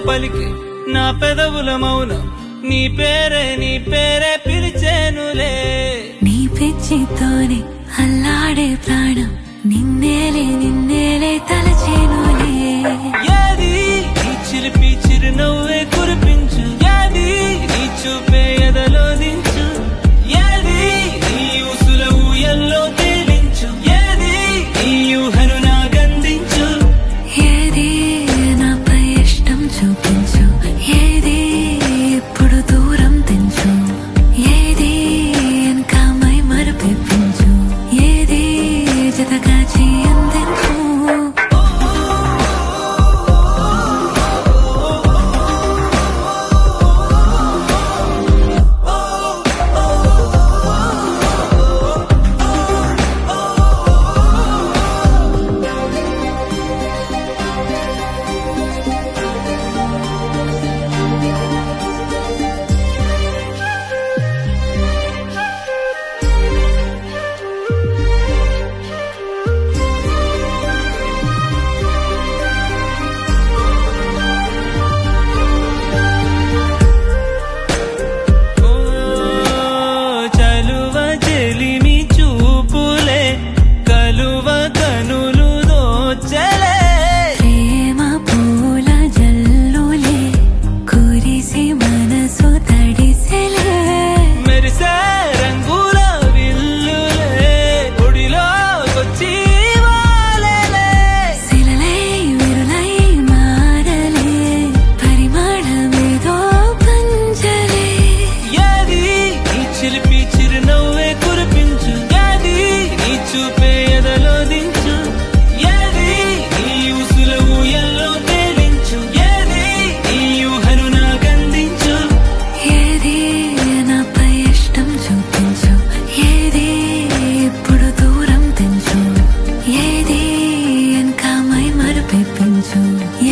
పలికి నా పెదవుల మౌనం నీ పేరే పిలిచేనులే. నీ పిచ్చితోనే అల్లాడే ప్రాణం నిన్నేలే తలచేనులే. ఏది నీ చిలిపి చిరునవ్వే కురిపించు, ఏది నీ చూపే ఎదలో దించు, ఏది నీ ఊసుల ఊయల్లో తేలించు, ఏది నీ ఊహను నాగందించు, ఏది నాపై ఇష్టం చూపించు, ఏది ఇప్పుడు దూరం తెంచు, ఏది ఇంకా మై మరపించు, ఏది జతగా చేయందించు.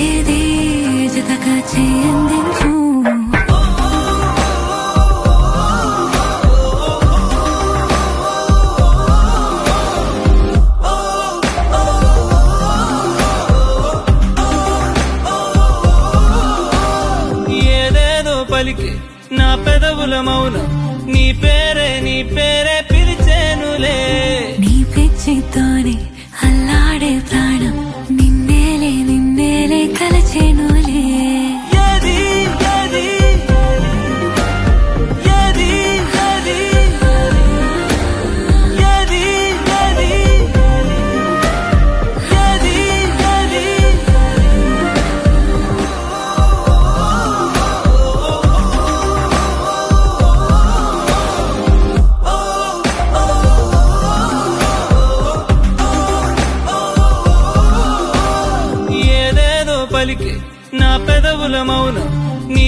ఏది జతగా చేయందించు. ఏదేదో పలికి నా పెదవుల మౌనం నీ పేరే పిలిచేనులే. నీ పిచ్చితోనే అల్లాడే ప్రాణం నిన్నేలే తలచేనులే. ఏది ఏది ఏది ఏది ఏది ఏది ఏది ఏది ఏదేదో పలికి నా పెదవుల మౌనం నీ